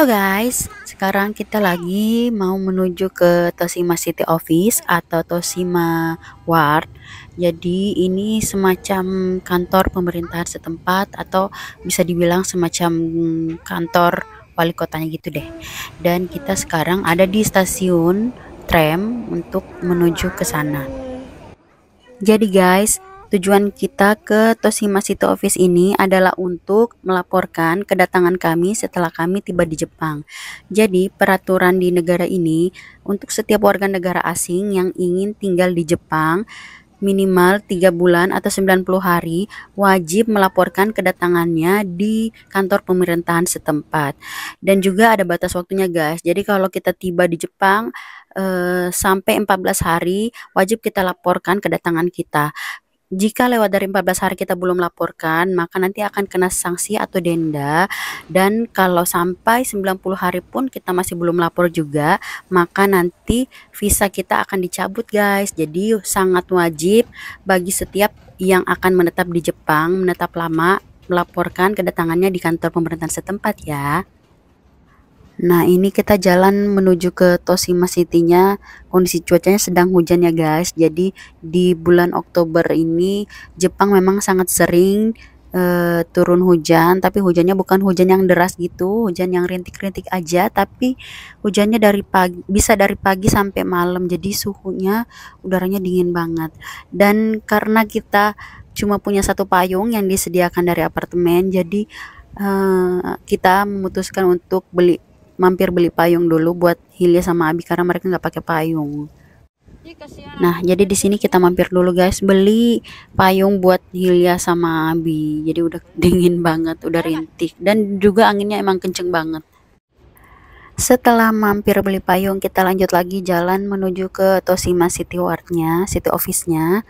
Halo guys, sekarang kita lagi mau menuju ke Toshima City Office atau Toshima Ward. Jadi ini semacam kantor pemerintahan setempat atau bisa dibilang semacam kantor wali kotanya gitu deh. Dan kita sekarang ada di stasiun tram untuk menuju ke sana. Jadi guys, tujuan kita ke Toshima City Office ini adalah untuk melaporkan kedatangan kami setelah kami tiba di Jepang. Jadi peraturan di negara ini untuk setiap warga negara asing yang ingin tinggal di Jepang minimal 3 bulan atau 90 hari wajib melaporkan kedatangannya di kantor pemerintahan setempat. Dan juga ada batas waktunya guys. Jadi kalau kita tiba di Jepang sampai 14 hari wajib kita laporkan kedatangan kita. Jika lewat dari 14 hari kita belum laporkan, maka nanti akan kena sanksi atau denda. Dan kalau sampai 90 hari pun kita masih belum lapor juga, maka nanti visa kita akan dicabut guys. Jadi sangat wajib bagi setiap yang akan menetap di Jepang, menetap lama, melaporkan kedatangannya di kantor pemerintahan setempat ya. Nah, ini kita jalan menuju ke Toshima City-nya. Kondisi cuacanya sedang hujan ya, guys. Jadi di bulan Oktober ini Jepang memang sangat sering turun hujan, tapi hujannya bukan hujan yang deras gitu, hujan yang rintik-rintik aja, tapi hujannya dari pagi, bisa dari pagi sampai malam. Jadi suhunya udaranya dingin banget. Dan karena kita cuma punya satu payung yang disediakan dari apartemen, jadi kita memutuskan untuk mampir beli payung dulu buat Hilya sama Abi karena mereka nggak pakai payung. Nah, jadi di sini kita mampir dulu guys, beli payung buat Hilya sama Abi. Jadi udah dingin banget, udah rintik dan juga anginnya emang kenceng banget. Setelah mampir beli payung, kita lanjut lagi jalan menuju ke Toshima City Ward-nya, City Office-nya.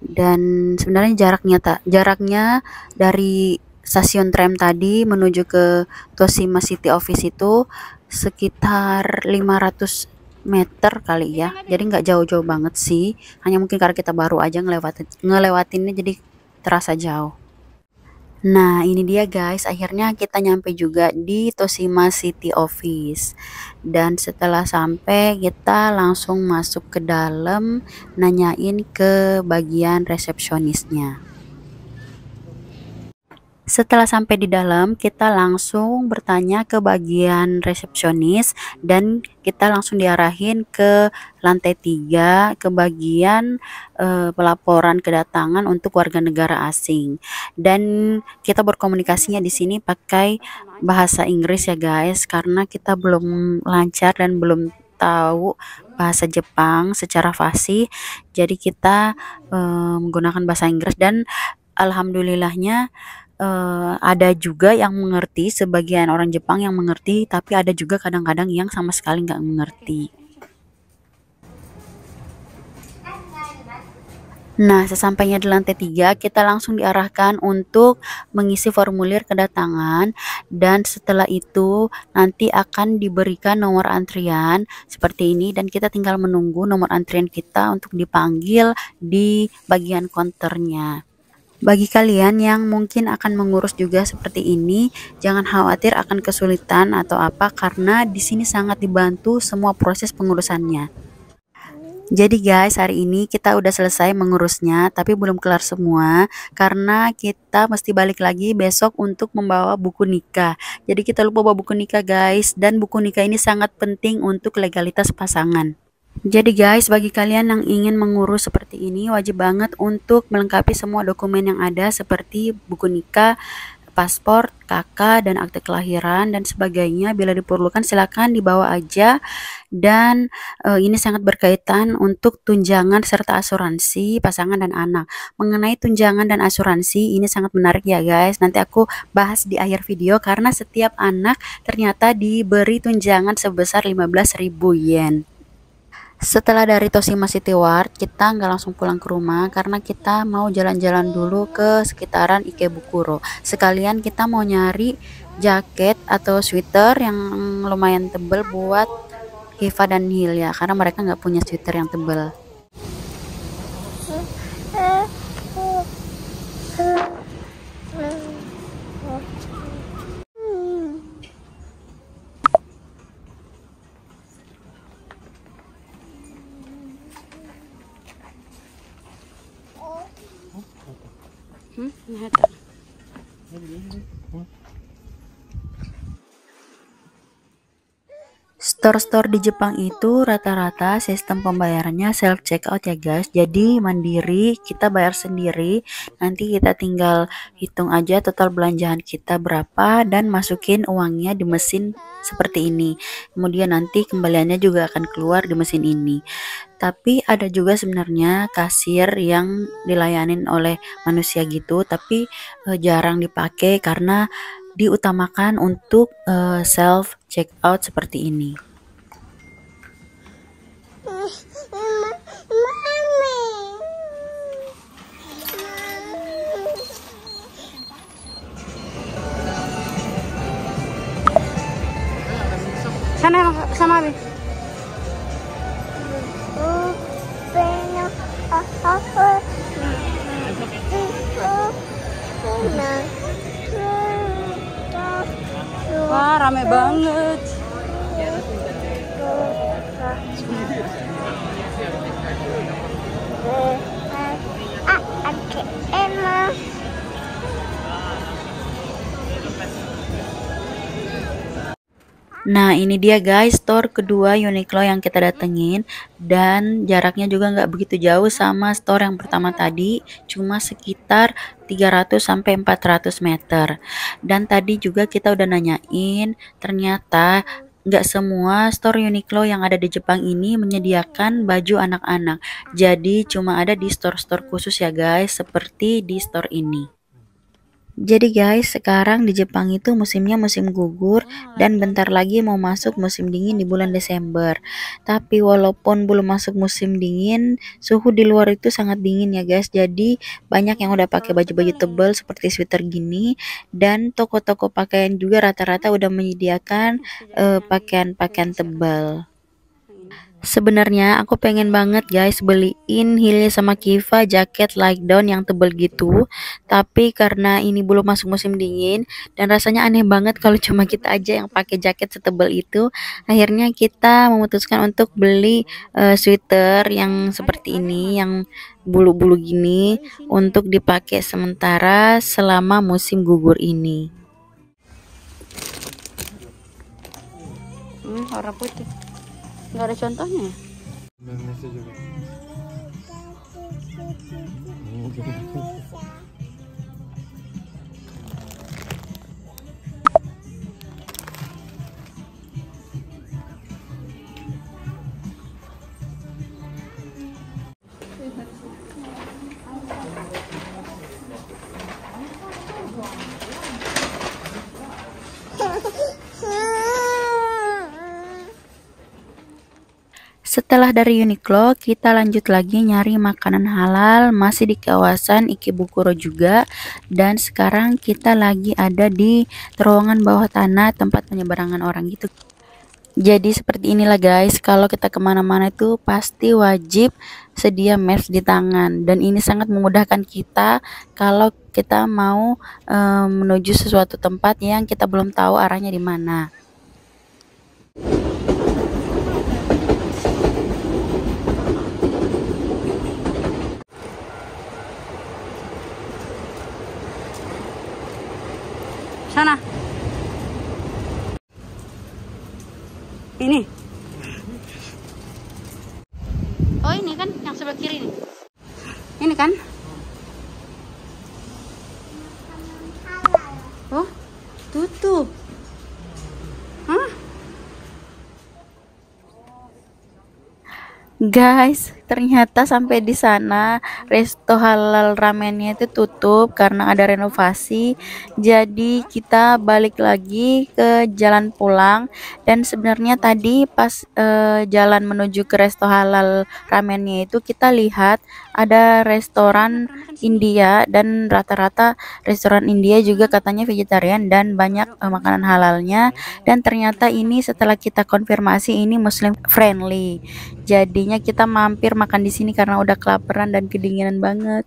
Dan sebenarnya jaraknya dari stasiun tram tadi menuju ke Toshima City Office itu sekitar 500 meter kali ya, jadi nggak jauh-jauh banget sih, hanya mungkin karena kita baru aja ngelewatinnya jadi terasa jauh. Nah, ini dia guys, akhirnya kita nyampe juga di Toshima City Office. Dan setelah sampai, kita langsung masuk ke dalam, nanyain ke bagian resepsionisnya. Setelah sampai di dalam, kita langsung bertanya ke bagian resepsionis dan kita langsung diarahin ke lantai 3 ke bagian pelaporan kedatangan untuk warga negara asing. Dan kita berkomunikasinya di sini pakai bahasa Inggris ya guys, karena kita belum lancar dan belum tahu bahasa Jepang secara fasih. Jadi kita menggunakan bahasa Inggris dan alhamdulillahnya ada juga yang mengerti, sebagian orang Jepang yang mengerti, tapi ada juga kadang-kadang yang sama sekali nggak mengerti. Nah, sesampainya di lantai 3, kita langsung diarahkan untuk mengisi formulir kedatangan dan setelah itu nanti akan diberikan nomor antrian seperti ini dan kita tinggal menunggu nomor antrian kita untuk dipanggil di bagian counternya. Bagi kalian yang mungkin akan mengurus juga seperti ini, jangan khawatir akan kesulitan atau apa karena di sini sangat dibantu semua proses pengurusannya. Jadi guys, hari ini kita udah selesai mengurusnya, tapi belum kelar semua karena kita mesti balik lagi besok untuk membawa buku nikah. Jadi kita lupa bawa buku nikah guys, dan buku nikah ini sangat penting untuk legalitas pasangan. Jadi guys, bagi kalian yang ingin mengurus seperti ini, wajib banget untuk melengkapi semua dokumen yang ada seperti buku nikah, paspor, KK, dan akte kelahiran, dan sebagainya. Bila diperlukan silakan dibawa aja. Dan ini sangat berkaitan untuk tunjangan serta asuransi pasangan dan anak. Mengenai tunjangan dan asuransi, ini sangat menarik ya guys. Nanti aku bahas di akhir video karena setiap anak ternyata diberi tunjangan sebesar 15.000 yen. Setelah dari Toshima City Ward, kita nggak langsung pulang ke rumah karena kita mau jalan-jalan dulu ke sekitaran Ikebukuro. Sekalian kita mau nyari jaket atau sweater yang lumayan tebal buat Hiva dan Hilya karena mereka nggak punya sweater yang tebal. Store-store di Jepang itu rata-rata sistem pembayarannya self checkout ya guys. Jadi mandiri, kita bayar sendiri. Nanti kita tinggal hitung aja total belanjaan kita berapa dan masukin uangnya di mesin seperti ini. Kemudian nanti kembaliannya juga akan keluar di mesin ini. Tapi ada juga sebenarnya kasir yang dilayanin oleh manusia gitu, tapi jarang dipakai karena diutamakan untuk self checkout seperti ini. Sana sama Abi. Wah, rame banget. Nah ini dia guys store kedua Uniqlo yang kita datengin, dan jaraknya juga nggak begitu jauh sama store yang pertama tadi, cuma sekitar 300 sampai 400 meter. Dan tadi juga kita udah nanyain, ternyata nggak semua store Uniqlo yang ada di Jepang ini menyediakan baju anak-anak. Jadi cuma ada di store-store khusus ya guys, seperti di store ini. Jadi guys, sekarang di Jepang itu musimnya musim gugur dan bentar lagi mau masuk musim dingin di bulan Desember. Tapi walaupun belum masuk musim dingin, suhu di luar itu sangat dingin ya guys. Jadi banyak yang udah pakai baju-baju tebal seperti sweater gini, dan toko-toko pakaian juga rata-rata udah menyediakan pakaian-pakaian tebal. Sebenarnya aku pengen banget guys beliin Hilly sama Kiva jaket like down yang tebel gitu, tapi karena ini belum masuk musim dingin dan rasanya aneh banget kalau cuma kita aja yang pakai jaket setebal itu, akhirnya kita memutuskan untuk beli sweater yang seperti ini, yang bulu-bulu gini, untuk dipakai sementara selama musim gugur ini. Warna putih. Nggak ada contohnya ya? Indonesia juga. Setelah dari Uniqlo, kita lanjut lagi nyari makanan halal, masih di kawasan Ikebukuro juga. Dan sekarang kita lagi ada di terowongan bawah tanah, tempat penyeberangan orang gitu. Jadi seperti inilah guys, kalau kita kemana-mana itu pasti wajib sedia maps di tangan. Dan ini sangat memudahkan kita kalau kita mau menuju sesuatu tempat yang kita belum tahu arahnya di mana. Sana. Ini. Oh ini kan yang sebelah kiri nih. Ini kan? Oh, tutup. Hah? Guys, ternyata sampai di sana resto halal ramennya itu tutup karena ada renovasi. Jadi kita balik lagi ke jalan pulang, dan sebenarnya tadi pas jalan menuju ke resto halal ramennya itu kita lihat ada restoran India, dan rata-rata restoran India juga katanya vegetarian dan banyak makanan halalnya. Dan ternyata ini setelah kita konfirmasi ini Muslim friendly. Jadinya kita mampir makan di sini karena udah kelaparan dan kedinginan banget.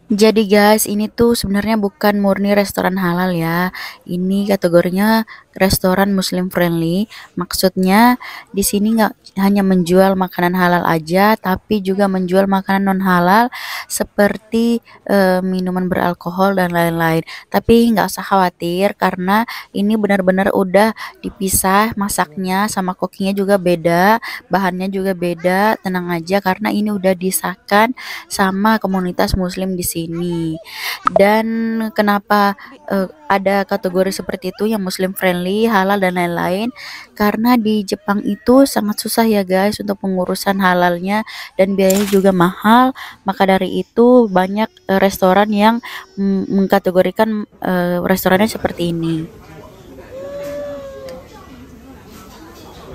Jadi guys, ini tuh sebenarnya bukan murni restoran halal ya. Ini kategorinya restoran Muslim friendly. Maksudnya di sini nggak hanya menjual makanan halal aja, tapi juga menjual makanan non halal seperti minuman beralkohol dan lain-lain. Tapi nggak usah khawatir karena ini benar-benar udah dipisah masaknya sama cookingnya juga beda, bahannya juga beda. Tenang aja karena ini udah disahkan sama komunitas muslim di sini. Dan kenapa ada kategori seperti itu yang muslim friendly, halal dan lain-lain? Karena di Jepang itu sangat susah ya guys untuk pengurusan halalnya dan biayanya juga mahal. Maka dari itu banyak restoran yang mengkategorikan restorannya seperti ini.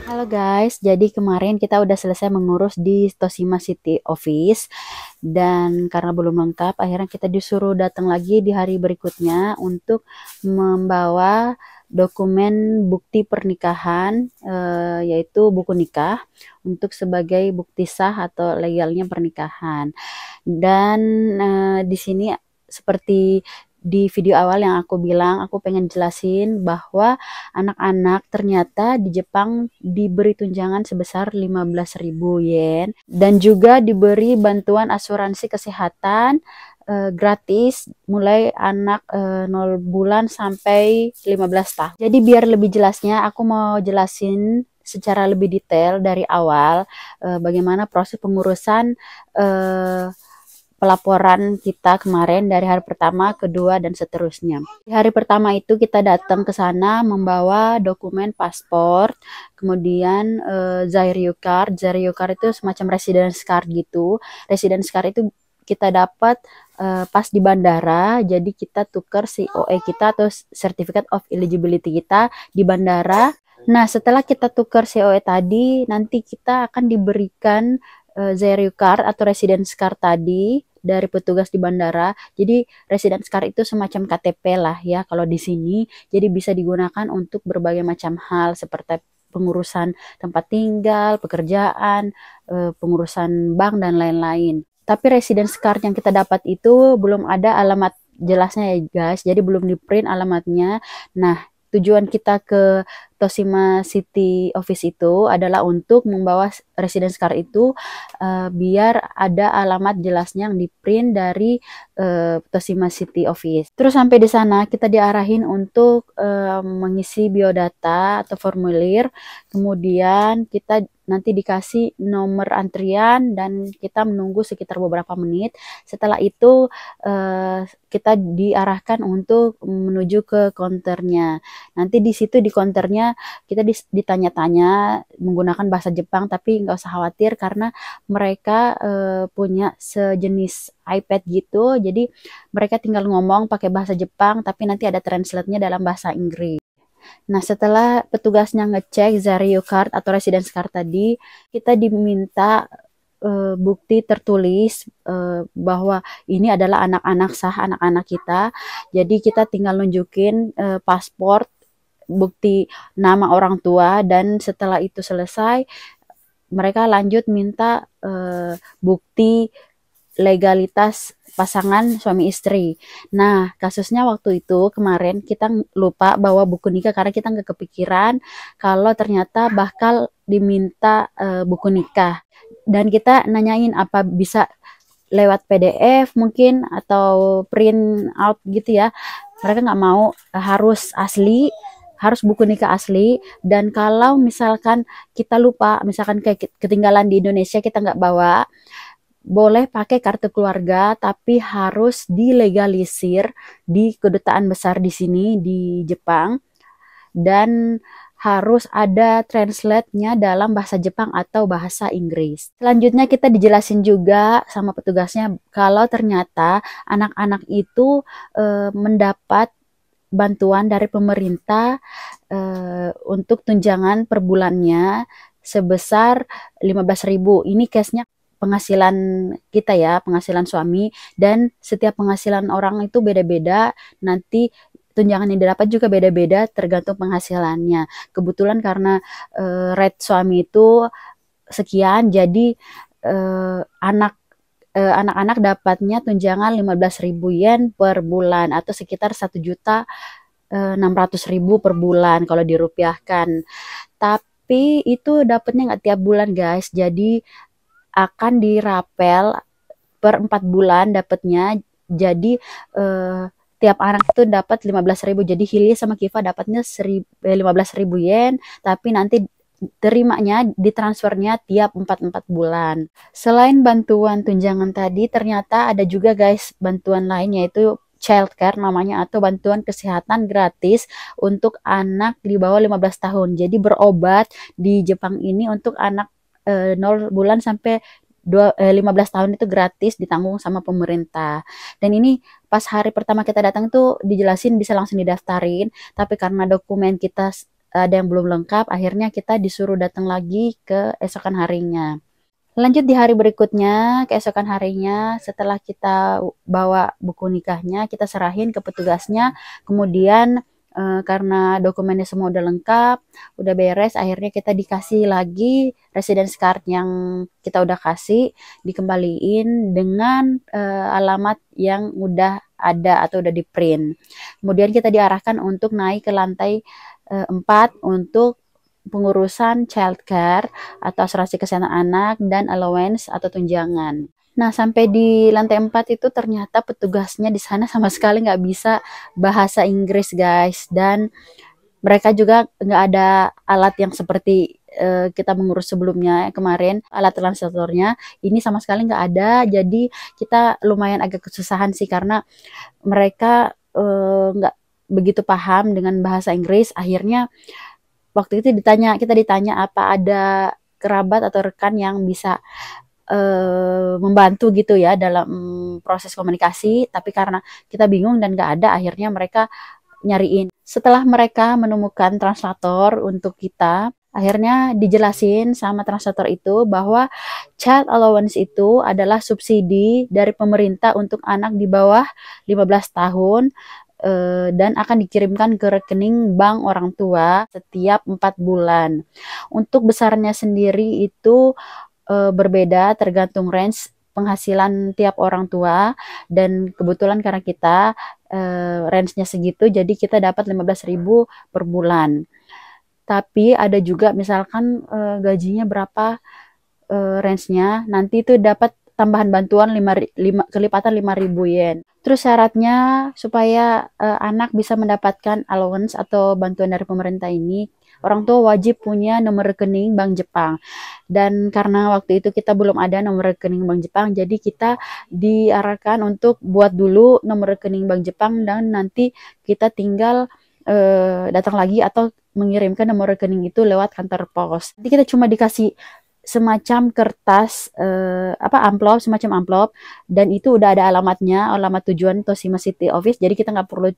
Halo guys, jadi kemarin kita udah selesai mengurus di Toshima City Office dan karena belum lengkap akhirnya kita disuruh datang lagi di hari berikutnya untuk membawa dokumen bukti pernikahan yaitu buku nikah untuk sebagai bukti sah atau legalnya pernikahan. Dan di sini seperti di video awal yang aku bilang, aku pengen jelasin bahwa anak-anak ternyata di Jepang diberi tunjangan sebesar 15.000 yen dan juga diberi bantuan asuransi kesehatan gratis mulai anak 0 bulan sampai 15 tahun. Jadi biar lebih jelasnya aku mau jelasin secara lebih detail dari awal bagaimana proses pengurusan pelaporan kita kemarin dari hari pertama, kedua, dan seterusnya. Di hari pertama itu kita datang ke sana membawa dokumen paspor, kemudian Zairyu Card. Zairyu Card itu semacam residence card gitu. Residence card itu kita dapat pas di bandara, jadi kita tukar COE kita atau Certificate of Eligibility kita di bandara. Nah, setelah kita tukar COE tadi, nanti kita akan diberikan Zairyu Card atau Residence Card tadi dari petugas di bandara. Jadi residence card itu semacam KTP lah ya kalau di sini. Jadi bisa digunakan untuk berbagai macam hal seperti pengurusan tempat tinggal, pekerjaan, pengurusan bank dan lain-lain. Tapi residence card yang kita dapat itu belum ada alamat jelasnya ya guys. Jadi belum di print alamatnya. Nah, tujuan kita ke Toshima City Office itu adalah untuk membawa residence card itu biar ada alamat jelasnya yang di print dari Toshima City Office. Terus sampai di sana kita diarahin untuk mengisi biodata atau formulir, kemudian kita nanti dikasih nomor antrian dan kita menunggu sekitar beberapa menit. Setelah itu kita diarahkan untuk menuju ke counternya. Nanti di situ di counternya kita ditanya-tanya menggunakan bahasa Jepang, tapi nggak usah khawatir karena mereka punya sejenis iPad gitu, jadi mereka tinggal ngomong pakai bahasa Jepang tapi nanti ada translate-nya dalam bahasa Inggris. Nah, setelah petugasnya ngecek Zairyu Card atau Residence Card tadi, kita diminta bukti tertulis bahwa ini adalah anak-anak sah, anak-anak kita. Jadi kita tinggal nunjukin paspor, bukti nama orang tua, dan setelah itu selesai mereka lanjut minta bukti legalitas pasangan suami istri. Nah, kasusnya waktu itu kemarin kita lupa bawa buku nikah karena kita nggak kepikiran kalau ternyata bakal diminta buku nikah. Dan kita nanyain apa bisa lewat PDF mungkin atau print out gitu ya. Mereka nggak mau, harus asli, harus buku nikah asli. Dan kalau misalkan kita lupa, misalkan kayak ketinggalan di Indonesia kita nggak bawa, boleh pakai kartu keluarga tapi harus dilegalisir di kedutaan besar di sini di Jepang dan harus ada translate-nya dalam bahasa Jepang atau bahasa Inggris. Selanjutnya kita dijelasin juga sama petugasnya kalau ternyata anak-anak itu mendapat bantuan dari pemerintah untuk tunjangan per bulannya sebesar 15.000. Ini case-nya penghasilan kita ya, penghasilan suami, dan setiap penghasilan orang itu beda-beda, nanti tunjangan yang didapat juga beda-beda tergantung penghasilannya. Kebetulan karena rate suami itu sekian, jadi anak anak-anak dapatnya tunjangan 15.000 yen per bulan atau sekitar 1.600.000 per bulan kalau dirupiahkan. Tapi itu dapatnya nggak tiap bulan guys, jadi akan dirapel per 4 bulan dapatnya. Jadi tiap anak itu dapat 15.000. Jadi Hilya sama Kiva dapatnya 15.000 yen, tapi nanti terimanya ditransfernya tiap 4 bulan. Selain bantuan tunjangan tadi, ternyata ada juga guys bantuan lain, yaitu childcare namanya, atau bantuan kesehatan gratis untuk anak di bawah 15 tahun. Jadi berobat di Jepang ini untuk anak 0 bulan sampai 15 tahun itu gratis, ditanggung sama pemerintah. Dan ini pas hari pertama kita datang tuh dijelasin bisa langsung didaftarin, tapi karena dokumen kita ada yang belum lengkap, akhirnya kita disuruh datang lagi ke esokan harinya. Lanjut di hari berikutnya, keesokan harinya, setelah kita bawa buku nikahnya, kita serahin ke petugasnya. Kemudian karena dokumennya semua udah lengkap, udah beres, akhirnya kita dikasih lagi residence card yang kita udah kasih, dikembaliin dengan alamat yang udah ada atau udah di print. Kemudian kita diarahkan untuk naik ke lantai 4 untuk pengurusan childcare atau asuransi kesehatan anak dan allowance atau tunjangan. Nah, sampai di lantai 4 itu ternyata petugasnya di sana sama sekali nggak bisa bahasa Inggris guys, dan mereka juga nggak ada alat yang seperti kita mengurus sebelumnya kemarin, alat translatornya ini sama sekali nggak ada. Jadi kita lumayan agak kesusahan sih karena mereka nggak begitu paham dengan bahasa Inggris. Akhirnya waktu itu kita ditanya apa ada kerabat atau rekan yang bisa membantu gitu ya dalam proses komunikasi, tapi karena kita bingung dan gak ada, akhirnya mereka nyariin. Setelah mereka menemukan translator untuk kita, akhirnya dijelasin sama translator itu bahwa child allowance itu adalah subsidi dari pemerintah untuk anak di bawah 15 tahun dan akan dikirimkan ke rekening bank orang tua setiap 4 bulan. Untuk besarnya sendiri itu berbeda tergantung range penghasilan tiap orang tua, dan kebetulan karena kita range-nya segitu, jadi kita dapat 15.000 per bulan. Tapi ada juga misalkan gajinya berapa range-nya, nanti itu dapat tambahan bantuan kelipatan 5.000 yen. Terus syaratnya supaya anak bisa mendapatkan allowance atau bantuan dari pemerintah ini, orang tua wajib punya nomor rekening Bank Jepang. Dan karena waktu itu kita belum ada nomor rekening Bank Jepang, jadi kita diarahkan untuk buat dulu nomor rekening Bank Jepang, dan nanti kita tinggal datang lagi atau mengirimkan nomor rekening itu lewat kantor pos. Jadi kita cuma dikasih semacam kertas amplop, semacam amplop, dan itu udah ada alamatnya, alamat tujuan Toshima City Office, jadi kita nggak perlu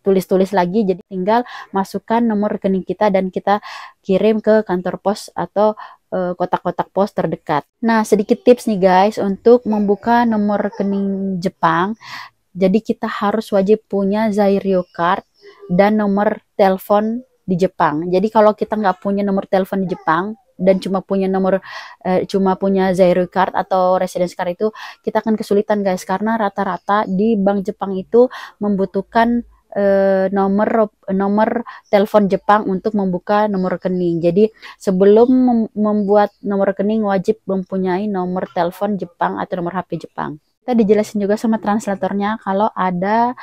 tulis-tulis lagi, jadi tinggal masukkan nomor rekening kita dan kita kirim ke kantor pos atau kotak-kotak pos terdekat. Nah, sedikit tips nih guys untuk membuka nomor rekening Jepang. Jadi kita harus wajib punya Zairyo card dan nomor telepon di Jepang. Jadi kalau kita nggak punya nomor telepon di Jepang dan cuma punya Zairyo card atau residence card, itu kita akan kesulitan guys, karena rata-rata di bank Jepang itu membutuhkan nomor telepon Jepang untuk membuka nomor rekening. Jadi sebelum membuat nomor rekening wajib mempunyai nomor telepon Jepang atau nomor HP Jepang. Kita dijelasin juga sama translatornya kalau ada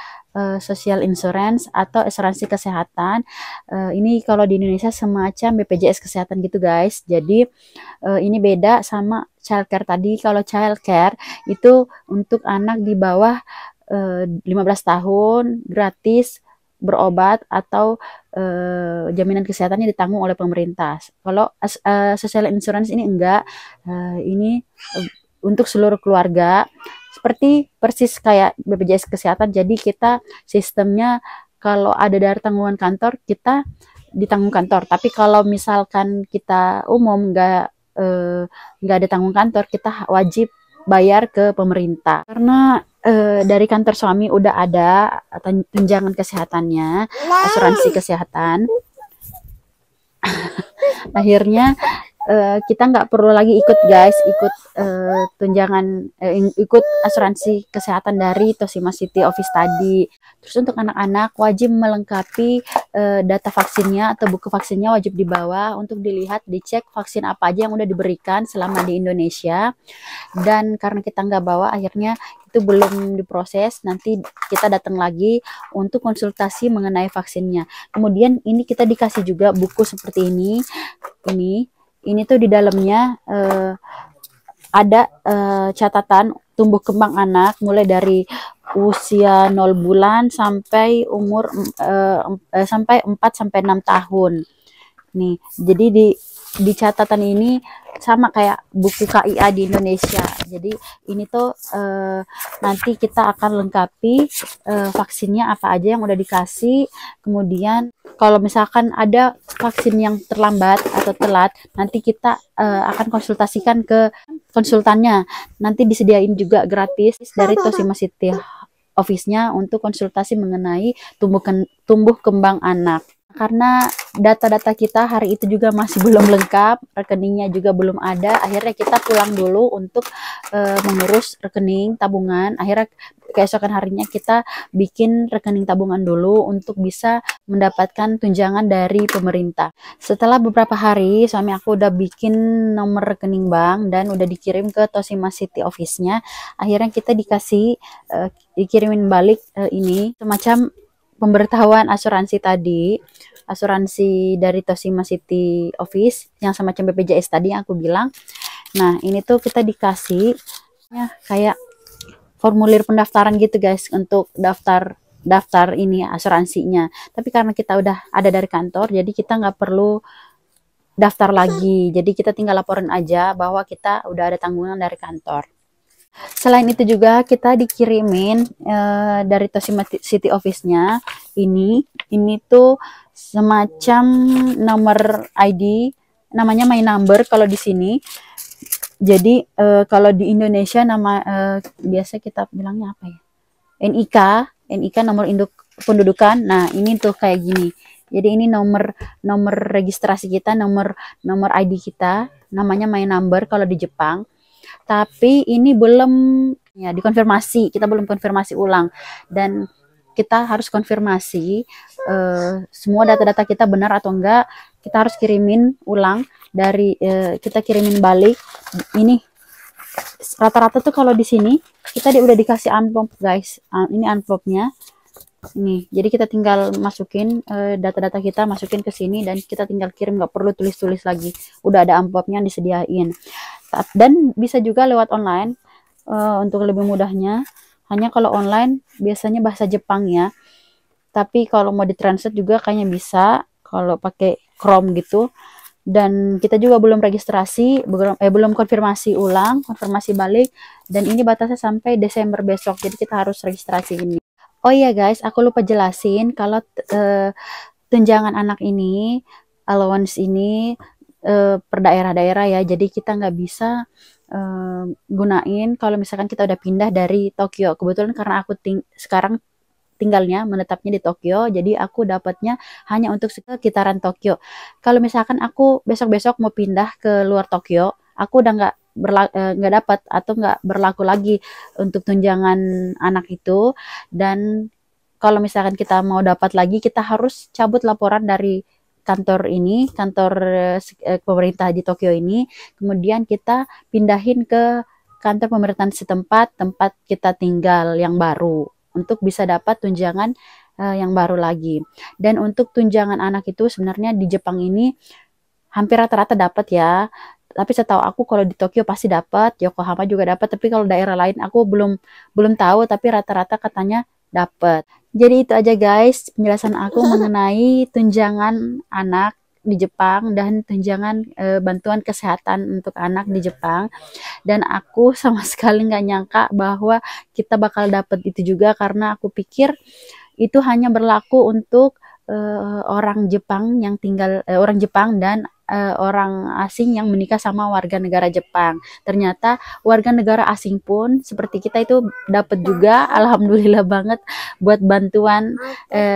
social insurance atau asuransi kesehatan. Ini kalau di Indonesia semacam BPJS kesehatan gitu guys. Jadi ini beda sama childcare tadi. Kalau childcare itu untuk anak di bawah 15 tahun, gratis berobat atau jaminan kesehatannya ditanggung oleh pemerintah. Kalau social insurance ini enggak, ini untuk seluruh keluarga, seperti persis kayak BPJS kesehatan. Jadi kita sistemnya kalau ada dari tanggungan kantor, kita ditanggung kantor. Tapi kalau misalkan kita umum nggak ada tanggung kantor, kita wajib bayar ke pemerintah. Karena dari kantor suami udah ada tunjangan kesehatannya, asuransi kesehatan. Akhirnya kita nggak perlu lagi ikut guys, ikut ikut asuransi kesehatan dari Toshima City Office tadi. Terus untuk anak-anak wajib melengkapi data vaksinnya atau buku vaksinnya wajib dibawa untuk dilihat, dicek vaksin apa aja yang udah diberikan selama di Indonesia. Dan karena kita nggak bawa, akhirnya itu belum diproses, nanti kita datang lagi untuk konsultasi mengenai vaksinnya. Kemudian ini kita dikasih juga buku seperti ini tuh di dalamnya ada catatan tumbuh kembang anak mulai dari usia 0 bulan sampai umur sampai 4 sampai 6 tahun. Nih, jadi di catatan ini sama kayak buku KIA di Indonesia. Jadi ini tuh nanti kita akan lengkapi vaksinnya apa aja yang udah dikasih. Kemudian kalau misalkan ada vaksin yang terlambat atau telat, nanti kita akan konsultasikan ke konsultannya. Nanti disediain juga gratis dari Toshima City Office-nya untuk konsultasi mengenai tumbuh kembang anak. Karena data-data kita hari itu juga masih belum lengkap, rekeningnya juga belum ada, akhirnya kita pulang dulu untuk mengurus rekening tabungan. Akhirnya keesokan harinya kita bikin rekening tabungan dulu untuk bisa mendapatkan tunjangan dari pemerintah. Setelah beberapa hari, suami aku udah bikin nomor rekening bank dan udah dikirim ke Toshima City Office-nya. Akhirnya kita dikirimin balik ini semacam pemberitahuan asuransi tadi, asuransi dari Toshima City Office yang semacam BPJS tadi yang aku bilang. Nah, ini tuh kita dikasih ya kayak formulir pendaftaran gitu guys, untuk daftar ini asuransinya. Tapi karena kita udah ada dari kantor, jadi kita nggak perlu daftar lagi. Jadi kita tinggal laporin aja bahwa kita udah ada tanggungan dari kantor. Selain itu juga kita dikirimin dari Toshima City Office-nya ini tuh semacam nomor ID, namanya My Number kalau di sini. Jadi kalau di Indonesia nama biasa kita bilangnya apa ya? NIK nomor induk pendudukan. Nah, ini tuh kayak gini. Jadi ini nomor registrasi kita, nomor ID kita, namanya My Number kalau di Jepang. Tapi ini belum ya dikonfirmasi, kita belum konfirmasi ulang, dan kita harus konfirmasi semua data-data kita benar atau enggak. Kita harus kirimin ulang dari kita kirimin balik. Ini rata-rata tuh kalau di sini kita udah dikasih amplop guys. Ini amplopnya nih, jadi kita tinggal masukin data-data kita, masukin ke sini dan kita tinggal kirim, nggak perlu tulis-tulis lagi, udah ada amplopnya disediain. Dan bisa juga lewat online untuk lebih mudahnya. Hanya kalau online biasanya bahasa Jepang ya, tapi kalau mau ditranslate juga kayaknya bisa kalau pakai Chrome gitu. Dan kita juga belum registrasi, belum konfirmasi ulang, konfirmasi balik, dan ini batasnya sampai Desember besok, jadi kita harus registrasi ini. Oh iya guys, aku lupa jelasin kalau tunjangan anak ini, allowance ini per daerah-daerah ya. Jadi kita nggak bisa gunain kalau misalkan kita udah pindah dari Tokyo. Kebetulan karena aku sekarang tinggalnya menetapnya di Tokyo, jadi aku dapatnya hanya untuk sekitaran Tokyo. Kalau misalkan aku besok-besok mau pindah ke luar Tokyo, aku udah nggak dapat atau nggak berlaku lagi untuk tunjangan anak itu. Dan kalau misalkan kita mau dapat lagi, kita harus cabut laporan dari kantor ini, kantor pemerintah di Tokyo ini, kemudian kita pindahin ke kantor pemerintahan setempat, tempat kita tinggal yang baru, untuk bisa dapat tunjangan yang baru lagi. Dan untuk tunjangan anak itu sebenarnya di Jepang ini hampir rata-rata dapat ya. Tapi setahu aku kalau di Tokyo pasti dapat, Yokohama juga dapat, tapi kalau daerah lain aku belum tahu, tapi rata-rata katanya dapat. Jadi itu aja guys penjelasan aku mengenai tunjangan anak di Jepang dan tunjangan bantuan kesehatan untuk anak di Jepang. Dan aku sama sekali nggak nyangka bahwa kita bakal dapat itu juga, karena aku pikir itu hanya berlaku untuk orang Jepang yang tinggal orang Jepang dan orang asing yang menikah sama warga negara Jepang. Ternyata warga negara asing pun seperti kita itu dapat juga, alhamdulillah banget, buat bantuan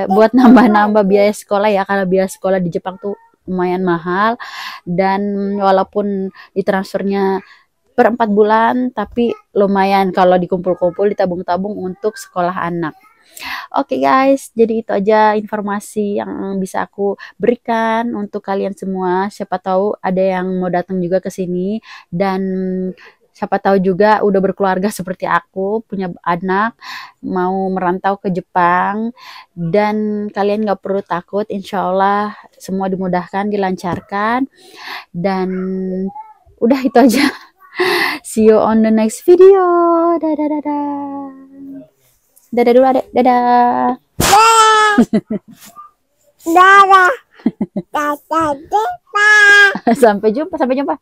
buat nambah-nambah biaya sekolah ya, karena biaya sekolah di Jepang tuh lumayan mahal, dan walaupun ditransfernya per 4 bulan, tapi lumayan kalau dikumpul-kumpul, ditabung-tabung untuk sekolah anak. Oke guys, jadi itu aja informasi yang bisa aku berikan untuk kalian semua. Siapa tahu ada yang mau datang juga ke sini, dan siapa tahu juga udah berkeluarga seperti aku, punya anak, mau merantau ke Jepang, dan kalian gak perlu takut, insya Allah semua dimudahkan, dilancarkan, dan udah itu aja. See you on the next video. Dadah, dadah. Dadah dulu adek, dadah. Dadah. Dadah. Dadah. Sampai jumpa, sampai jumpa.